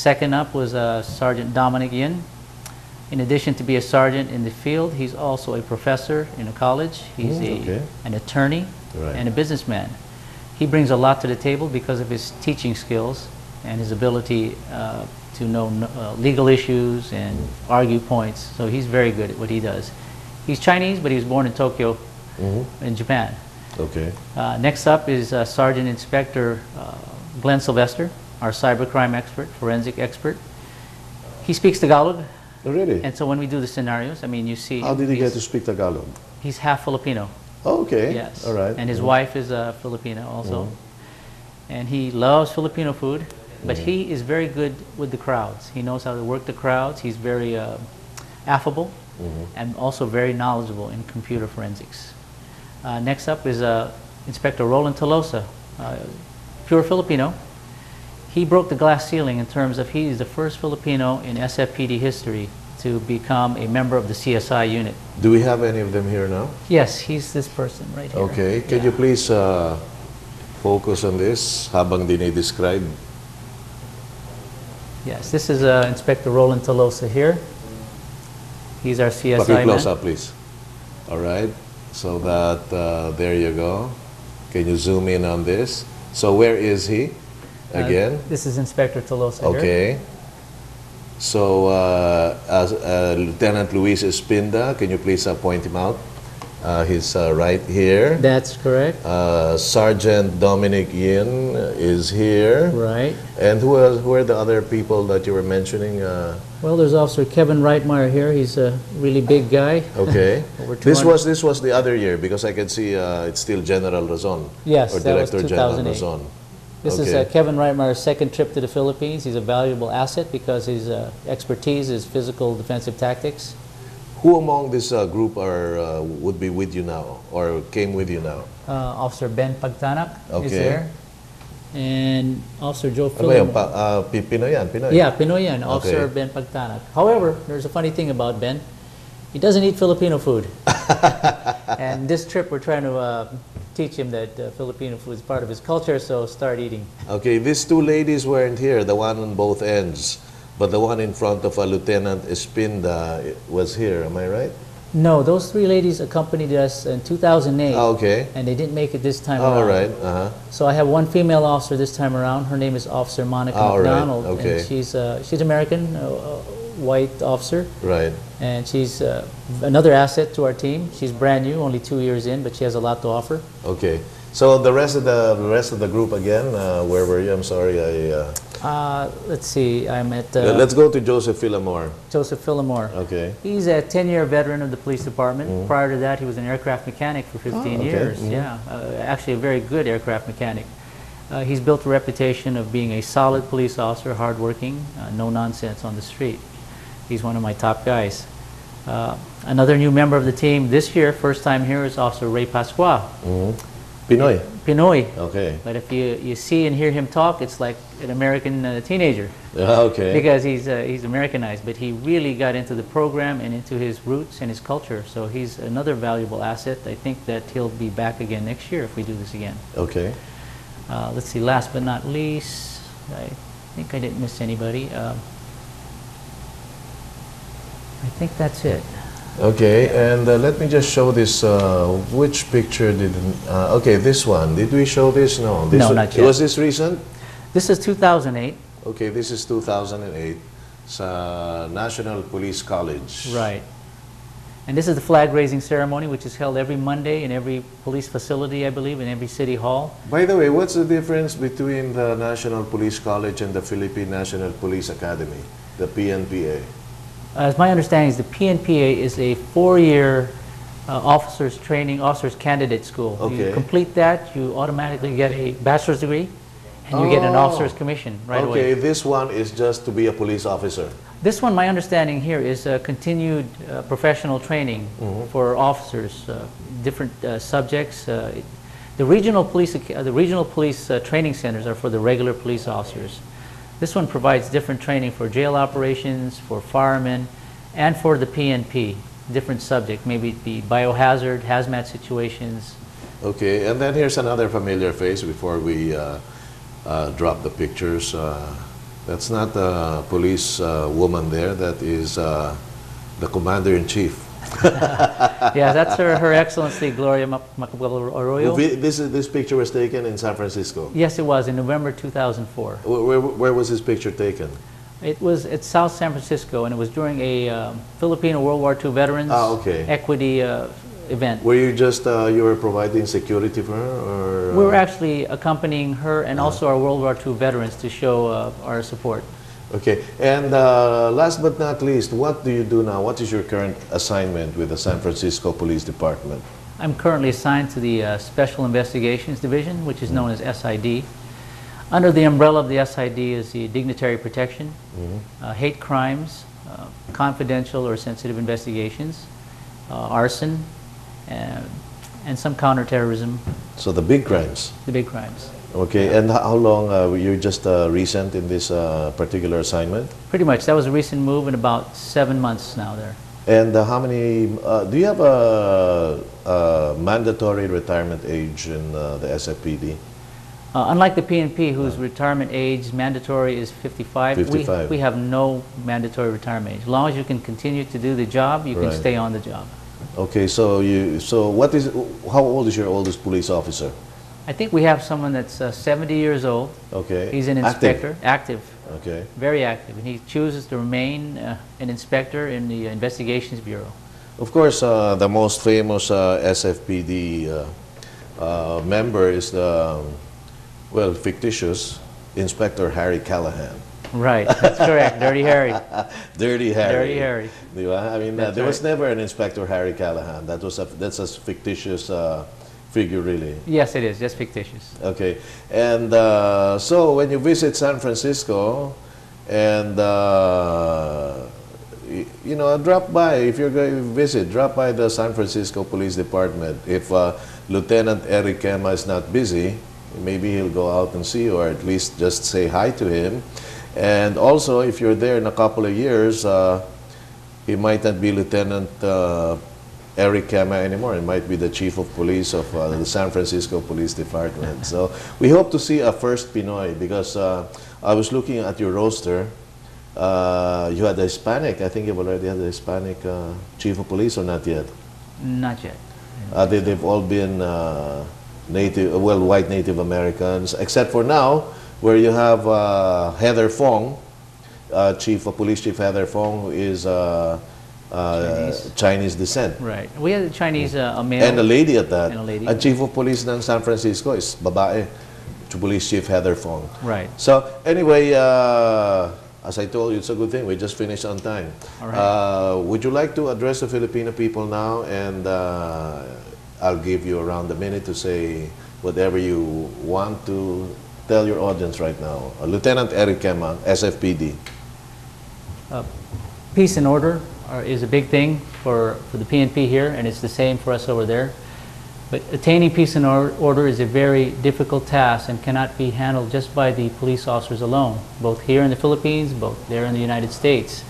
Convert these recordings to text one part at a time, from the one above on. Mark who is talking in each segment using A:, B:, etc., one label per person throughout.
A: Second up was Sergeant Dominic Yin. In addition to be a sergeant in the field, he's also a professor in a college. He's an attorney and a businessman. He brings a lot to the table because of his teaching skills and his ability to know legal issues and argue points. So he's very good at what he does. He's Chinese, but he was born in Tokyo, in Japan.
B: Okay.
A: Next up is Sergeant Inspector Glen Sylvester, our cybercrime expert, forensic expert. He speaks Tagalog.
B: Oh, really?
A: And so when we do the scenarios, I mean, you see...
B: How did he get to speak Tagalog?
A: He's half Filipino.
B: Oh, okay.
A: Yes.
B: All right.
A: And his wife is Filipino also. And he loves Filipino food, but he is very good with the crowds. He knows how to work the crowds. He's very affable and also very knowledgeable in computer forensics. Next up is Inspector Roland Tolosa, pure Filipino. He broke the glass ceiling in terms of he is the first Filipino in Sfpd history to become a member of the CSI unit.
B: Do we have any of them here now?
A: Yes, he's this person right here.
B: Okay. Can you please focus on this habang dinidescribe?
A: Yes, this is Inspector Roland Tolosa here. He's our CSI man.
B: Close up, please. All right. So that, there you go. Can you zoom in on this? So where is he? Again?
A: This is Inspector Tolosa here.
B: Okay. So, as Lieutenant Luis Espinda, can you please point him out? He's right here.
A: That's correct.
B: Sergeant Dominic Yin is here.
A: Right.
B: And who are the other people that you were mentioning?
A: Well, there's Officer Kevin Reitmeyer here. He's a really big guy.
B: Okay. This was the other year because I can see it's still General Razon.
A: Yes,
B: or
A: that was
B: Director General
A: 2008.
B: Razon.
A: This is Kevin Reitmeyer's second trip to the Philippines. He's a valuable asset because his expertise is physical defensive tactics.
B: Who among this group would be with you now or came with you now?
A: Officer Ben Pagtanak is there. And Officer Joe
B: Phillimore.
A: Pinoy yan?
B: Pinoy?
A: Yeah, Pinoy yan. Officer Ben Pagtanak. However, there's a funny thing about Ben. He doesn't eat Filipino food. And this trip we're trying to teach him that Filipino food is part of his culture, so start eating. Okay,
B: these two ladies weren't here, the one on both ends, but the one in front of Lieutenant Espinda was here, am I right?
A: No, those three ladies accompanied us in 2008.
B: Okay.
A: And they didn't make it this time around.
B: All right.
A: So I have one female officer this time around. Her name is Officer Monica McDonald.
B: Right. Okay.
A: And she's American, white officer.
B: Right.
A: And she's another asset to our team. She's brand new, only 2 years in, but she has a lot to offer.
B: Okay. So the rest of the group again, where were you? I'm sorry,
A: let's see. I'm at.
B: Let's go to Joseph Phillimore.
A: Joseph Phillimore.
B: Okay.
A: He's a 10-year veteran of the police department. Prior to that, he was an aircraft mechanic for 15 years. Yeah, actually a very good aircraft mechanic. He's built a reputation of being a solid police officer, hardworking, no nonsense on the street. He's one of my top guys. Another new member of the team this year, first time here, is Officer Ray Pasqua.
B: Pinoy?
A: Pinoy.
B: Okay.
A: But if you see and hear him talk, it's like an American teenager.
B: Okay.
A: Because he's Americanized, but he really got into the program and into his roots and his culture. So he's another valuable asset. I think that he'll be back again next year if we do this again.
B: Okay.
A: Let's see, last but not least, I think I didn't miss anybody. I think that's it.
B: Okay, and let me just show this. Which picture didn't? Okay, this one. Did we show this? No. This
A: no, not yet.
B: Was this recent?
A: This is 2008.
B: Okay, this is 2008. It's National Police College.
A: Right. And this is the flag raising ceremony, which is held every Monday in every police facility, I believe, in every city hall.
B: By the way, what's the difference between the National Police College and the Philippine National Police Academy, the PNPA?
A: As my understanding is the PNPA is a 4-year officers training, officers candidate school.
B: Okay.
A: You complete that, you automatically get a bachelor's degree, and you get an officer's commission right away.
B: Okay, this one is just to be a police officer.
A: This one, my understanding here, is continued professional training for officers, different subjects. The regional police training centers are for the regular police officers. This one provides different training for jail operations, for firemen, and for the PNP, different subject, maybe it be biohazard, hazmat situations.
B: Okay, and then here's another familiar face before we drop the pictures. That's not a police woman there. That is the commander-in-chief.
A: Yeah, that's Her Excellency Gloria Macapagal Arroyo.
B: This picture was taken in San Francisco?
A: Yes, it was, in November 2004.
B: Where was this picture taken?
A: It was at South San Francisco, and it was during a Filipino World War II Veterans Equity event.
B: Were you just, you were providing security for her? Or,
A: we were actually accompanying her and also our World War II veterans to show our support.
B: Okay, and last but not least, what do you do now? What is your current assignment with the San Francisco Police Department?
A: I'm currently assigned to the Special Investigations Division, which is known as SID. Under the umbrella of the SID is the dignitary protection, hate crimes, confidential or sensitive investigations, arson, and some counterterrorism.
B: So the big crimes?
A: The big crimes.
B: Okay, and how long, you're just recent in this particular assignment?
A: Pretty much. That was a recent move in about 7 months now there.
B: And how many, do you have a mandatory retirement age in the SFPD?
A: Unlike the PNP, whose retirement age mandatory is 55,
B: 55.
A: We have no mandatory retirement age. As long as you can continue to do the job, you can stay on the job.
B: Okay, so how old is your oldest police officer?
A: I think we have someone that's 70 years old.
B: Okay.
A: He's an inspector. Active.
B: Okay.
A: Very active. And he chooses to remain an inspector in the Investigations Bureau.
B: Of course, the most famous SFPD member is the, well, fictitious Inspector Harry Callahan.
A: Right, that's correct. Dirty Harry.
B: Dirty Harry.
A: Dirty Harry.
B: I mean, there was never an Inspector Harry Callahan. That's a fictitious figure, really.
A: Yes, it is. Just fictitious.
B: Okay. And so when you visit San Francisco and, you know, drop by, if you're going to visit, drop by the San Francisco Police Department. If Lieutenant Eric Quema is not busy, maybe he'll go out and see you, or at least just say hi to him. And also, if you're there in a couple of years, he might not be Lieutenant Eric Quema anymore. It might be the Chief of Police of the San Francisco Police Department. So we hope to see a first Pinoy, because I was looking at your roster. You had a Hispanic. I think you've already had a Hispanic Chief of Police, or not yet?
A: Not yet.
B: They've all been native, well, white Native Americans, except for now, where you have Heather Fong, Police Chief Heather Fong, who is Chinese descent.
A: Right. We had a Chinese, a male.
B: And a lady at that.
A: And a lady.
B: And Chief of Police ng San Francisco is babae, Police Chief Heather Fong.
A: Right.
B: So anyway, as I told you, it's a good thing. We just finished on time.
A: All right.
B: Would you like to address the Filipino people now? And I'll give you around a minute to say whatever you want to tell your audience right now. Lieutenant Eric Quema, SFPD.
A: Peace and order is a big thing for the PNP here, and it's the same for us over there. But attaining peace and order is a very difficult task and cannot be handled just by the police officers alone, both here in the Philippines, both there in the United States.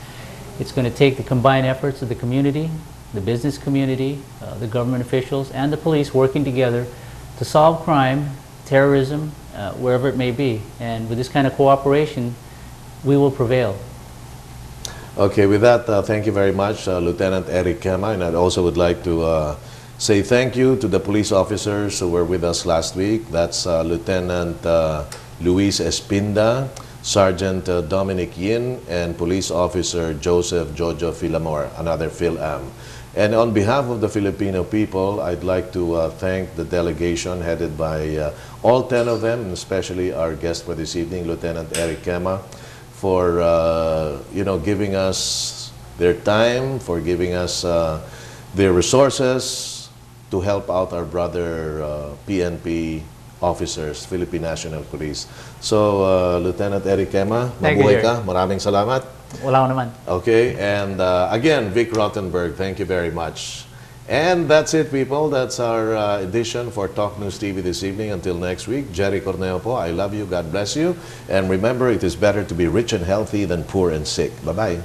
A: It's going to take the combined efforts of the community, the business community, the government officials, and the police working together to solve crime, terrorism, wherever it may be. And with this kind of cooperation, we will prevail.
B: Okay, with that, thank you very much, Lieutenant Eric Quema. And I also would like to say thank you to the police officers who were with us last week. That's Lieutenant Luis Espinda, Sergeant Dominic Yin, and Police Officer Joseph Jojo Phillimore, another Phil-Am. And on behalf of the Filipino people, I'd like to thank the delegation headed by all 10 of them, and especially our guest for this evening, Lieutenant Eric Quema, for you know, giving us their time, for giving us their resources to help out our brother PNP officers, Philippine National Police. So, Lieutenant Eric Quema, mabuhay ka. Maraming salamat.
A: Wala ko naman.
B: Okay, and again, Vic Rottenberg, thank you very much. And that's it, people. That's our edition for Talk News TV this evening. Until next week, Gerry Cornejo po. I love you. God bless you. And remember, it is better to be rich and healthy than poor and sick. Bye-bye.